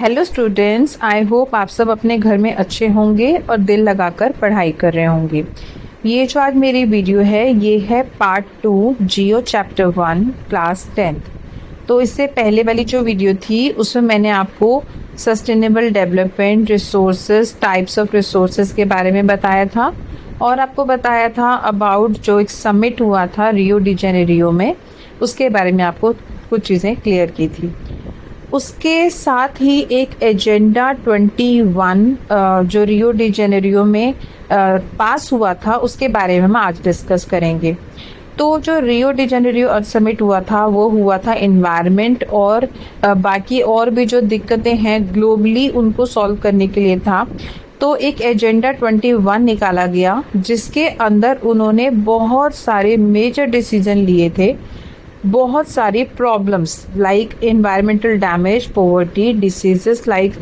Hello students, I hope आप सब अपने घर में अच्छे होंगे और दिल लगाकर पढ़ाई कर रहे होंगे। ये जो आज मेरी वीडियो है ये है पार्ट 2 जियो चैप्टर 1 क्लास 10। तो इससे पहले वाली जो वीडियो थी उसमें मैंने आपको sustainable development resources, types of resources के बारे में बताया था और आपको बताया था अबाउट जो एक समिट हुआ था रियो डी जेनेरियो में, उसके बारे में आपको कुछ चीज़ें क्लियर की थी। उसके साथ ही एक एजेंडा 21 जो रियो डी जेनेरियो में पास हुआ था उसके बारे में हम आज डिस्कस करेंगे। तो जो रियो डी जेनेरियो अर्थ समिट हुआ था वो हुआ था एनवायरनमेंट और बाकी और भी जो दिक्कतें हैं ग्लोबली उनको सॉल्व करने के लिए था। तो एक एजेंडा 21 निकाला गया जिसके अंदर उन्होंने बहुत सारे मेजर डिसीजन लिए थे। बहुत सारी problems like environmental damage, poverty, diseases like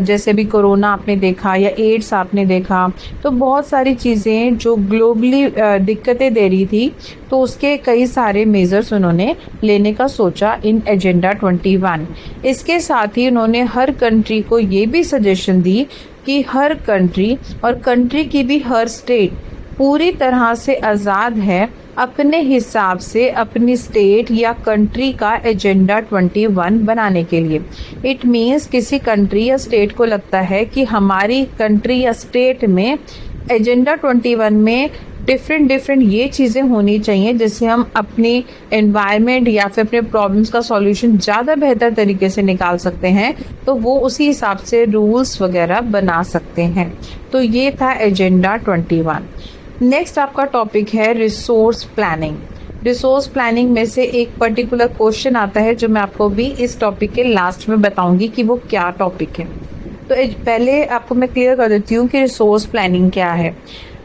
जैसे भी कोरोना आपने देखा या एड्स आपने देखा, तो बहुत सारी चीज़ें जो ग्लोबली दिक्कतें दे रही थी, तो उसके कई सारे मेजर्स उन्होंने लेने का सोचा इन एजेंडा 21। इसके साथ ही उन्होंने हर कंट्री को ये भी सजेशन दी कि हर कंट्री और कंट्री की भी हर स्टेट पूरी तरह से आज़ाद है अपने हिसाब से अपनी स्टेट या कंट्री का एजेंडा 21 बनाने के लिए। इट मीन्स किसी कंट्री या स्टेट को लगता है कि हमारी कंट्री या स्टेट में एजेंडा 21 में डिफरेंट ये चीज़ें होनी चाहिए जिससे हम अपनी एनवायरनमेंट या फिर अपने प्रॉब्लम्स का सॉल्यूशन ज़्यादा बेहतर तरीके से निकाल सकते हैं, तो वो उसी हिसाब से रूल्स वगैरह बना सकते हैं। तो ये था एजेंडा 21। नेक्स्ट आपका टॉपिक है रिसोर्स प्लानिंग। रिसोर्स प्लानिंग में से एक पर्टिकुलर क्वेश्चन आता है जो मैं आपको भी इस टॉपिक के लास्ट में बताऊंगी कि वो क्या टॉपिक है। तो पहले आपको मैं क्लियर कर देती हूँ कि रिसोर्स प्लानिंग क्या है।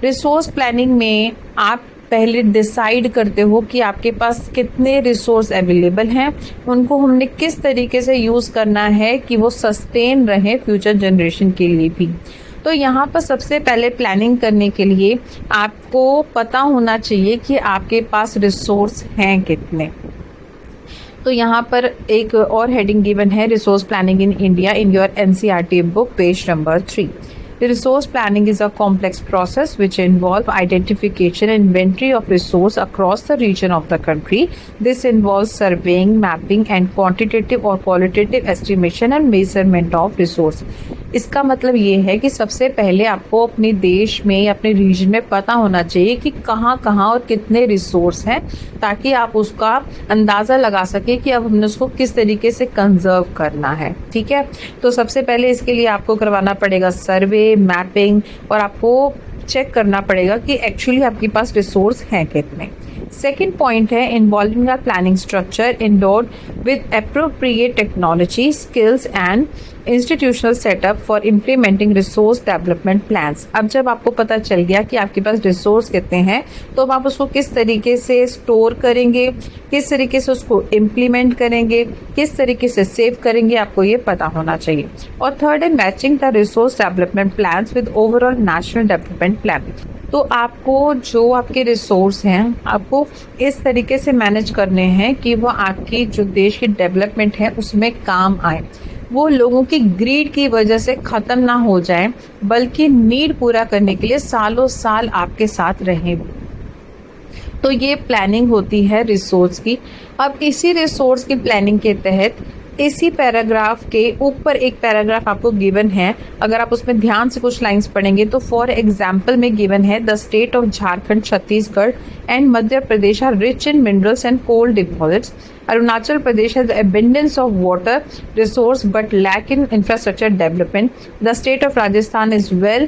रिसोर्स प्लानिंग में आप पहले डिसाइड करते हो कि आपके पास कितने रिसोर्स अवेलेबल हैं, उनको हमने किस तरीके से यूज़ करना है कि वो सस्टेन रहे फ्यूचर जनरेशन के लिए भी। तो यहाँ पर सबसे पहले प्लानिंग करने के लिए आपको पता होना चाहिए कि आपके पास रिसोर्स हैं कितने। तो यहाँ पर एक और हेडिंग गिवन है, resource planning in India in your NCERT book, page number 3। The resource planning is a complex process which involves identification and inventory of resource across the region of the country. This involves surveying, mapping and quantitative or qualitative estimation and measurement of resource. इसका मतलब ये है कि सबसे पहले आपको अपने देश में या अपने रीजन में पता होना चाहिए कि कहाँ कहाँ और कितने रिसोर्स हैं, ताकि आप उसका अंदाज़ा लगा सके कि अब हमने उसको किस तरीके से कंजर्व करना है। ठीक है, तो सबसे पहले इसके लिए आपको करवाना पड़ेगा सर्वे, मैपिंग और आपको चेक करना पड़ेगा कि एक्चुअली आपके पास रिसोर्स हैं कितने। सेकेंड पॉइंट है involving a planning structure endured with appropriate technology, skills and institutional setup for implementing resource development plans. अब जब आपको पता चल गया कि आपके पास रिसोर्स कितने हैं, तो अब आप उसको किस तरीके से स्टोर करेंगे, किस तरीके से उसको इम्प्लीमेंट करेंगे, किस तरीके से सेव करेंगे, आपको ये पता होना चाहिए। और थर्ड है matching the resource development plans with overall national development plan. तो आपको जो आपके रिसोर्स हैं आपको इस तरीके से मैनेज करने हैं कि वो आपकी जो देश की डेवलपमेंट है उसमें काम आए, वो लोगों की ग्रीड की वजह से ख़त्म ना हो जाए, बल्कि नीड पूरा करने के लिए सालों साल आपके साथ रहें। तो ये प्लानिंग होती है रिसोर्स की। अब इसी रिसोर्स की प्लानिंग के तहत इसी पैराग्राफ के ऊपर एक पैराग्राफ आपको गिवन है, अगर आप उसमें ध्यान से कुछ लाइंस पढ़ेंगे तो फॉर एग्जाम्पल में गिवन है the state of Jharkhand, Chhattisgarh and Madhya Pradesh are rich in minerals and coal deposits. Arunachal Pradesh has abundance of water resource but lack in infrastructure development. The state of Rajasthan is well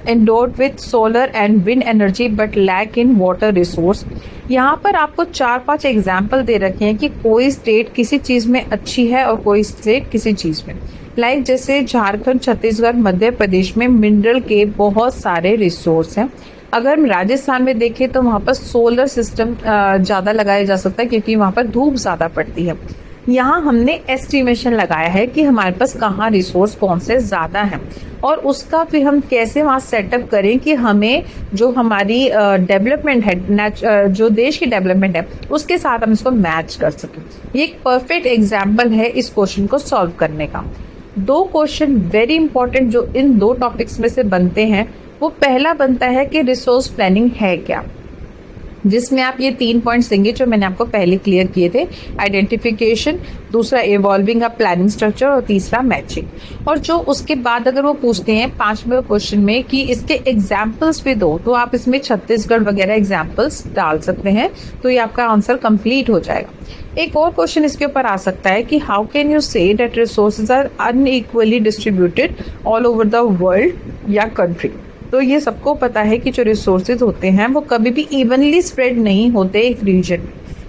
endowed with solar and wind energy but lack in water resource. यहाँ पर आपको 4-5 example दे रखे हैं कि कोई state किसी चीज़ में अच्छी है और कोई स्टेट किसी चीज़ में, लाइक जैसे झारखंड, छत्तीसगढ़, मध्य प्रदेश में मिनरल के बहुत सारे रिसोर्स हैं। अगर राजस्थान में देखें तो वहाँ पर सोलर सिस्टम ज़्यादा लगाया जा सकता है क्योंकि वहाँ पर धूप ज़्यादा पड़ती है। यहाँ हमने एस्टिमेशन लगाया है कि हमारे पास कहाँ रिसोर्स कौन से ज़्यादा हैं और उसका फिर हम कैसे वहाँ सेटअप करें कि हमें जो हमारी डेवलपमेंट है, जो देश की डेवलपमेंट है, उसके साथ हम इसको मैच कर सकें। ये एक परफेक्ट एग्जाम्पल है इस क्वेश्चन को सॉल्व करने का। 2 क्वेश्चन वेरी इंपॉर्टेंट जो इन 2 टॉपिक्स में से बनते हैं, वो पहला बनता है कि रिसोर्स प्लानिंग है क्या, जिसमें आप ये 3 पॉइंट्स देंगे जो मैंने आपको पहले क्लियर किए थे, आइडेंटिफिकेशन, दूसरा इवॉल्विंग अ प्लानिंग स्ट्रक्चर और तीसरा मैचिंग। और जो उसके बाद अगर वो पूछते हैं 5वें क्वेश्चन में कि इसके एग्जाम्पल्स भी दो, तो आप इसमें छत्तीसगढ़ वगैरह एग्जाम्पल्स डाल सकते हैं, तो ये आपका आंसर कंप्लीट हो जाएगा। एक और क्वेश्चन इसके ऊपर आ सकता है कि how can you say that resources are unequally distributed all over the world या कंट्री। तो ये सबको पता है कि जो रिसोर्सेज होते हैं वो कभी भी इवनली स्प्रेड नहीं होते एक रीजन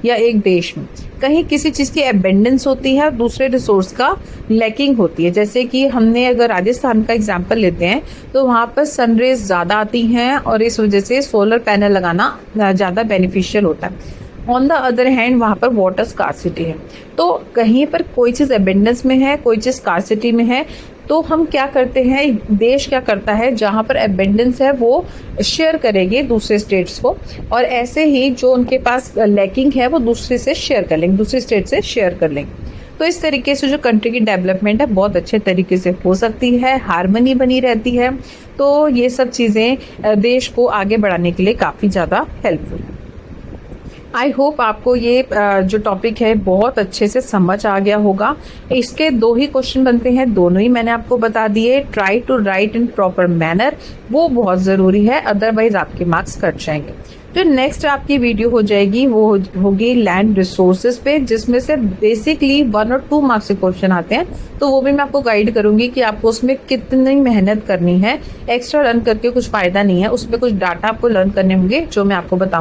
या एक देश में। कहीं किसी चीज़ की एबेंडेंस होती है, दूसरे रिसोर्स का लैकिंग होती है। जैसे कि हमने अगर राजस्थान का एग्जांपल लेते हैं तो वहाँ पर सनरेज ज़्यादा आती हैं और इस वजह से सोलर पैनल लगाना ज़्यादा बेनिफिशियल होता है। ऑन द अदर हैंड वहाँ पर वाटर स्कार्सिटी है। तो कहीं पर कोई चीज़ एबेंडेंस में है, कोई चीज़ स्कार्सिटी में है, तो हम क्या करते हैं, देश क्या करता है, जहाँ पर एबेंडेंस है वो शेयर करेंगे दूसरे स्टेट्स को, और ऐसे ही जो उनके पास लैकिंग है वो दूसरे से शेयर कर लेंगे, दूसरे स्टेट से शेयर कर लेंगे। तो इस तरीके से जो कंट्री की डेवलपमेंट है बहुत अच्छे तरीके से हो सकती है, हार्मनी बनी रहती है। तो ये सब चीज़ें देश को आगे बढ़ाने के लिए काफ़ी ज़्यादा हेल्पफुल है। आई होप आपको ये जो टॉपिक है बहुत अच्छे से समझ आ गया होगा। इसके 2 ही क्वेश्चन बनते हैं, दोनों ही मैंने आपको बता दिए। Try to write in proper manner, वो बहुत ज़रूरी है, अदरवाइज आपके मार्क्स कट जाएंगे। जो नेक्स्ट आपकी वीडियो हो जाएगी वो होगी लैंड रिसोर्सेज पे, जिसमें से बेसिकली 1 और 2 मार्क्स के क्वेश्चन आते हैं। तो वो भी मैं आपको गाइड करूंगी कि आपको उसमें कितनी मेहनत करनी है। एक्स्ट्रा लर्न करके कुछ फ़ायदा नहीं है, उसमें कुछ डाटा आपको लर्न करने होंगे जो मैं आपको बताऊँगी।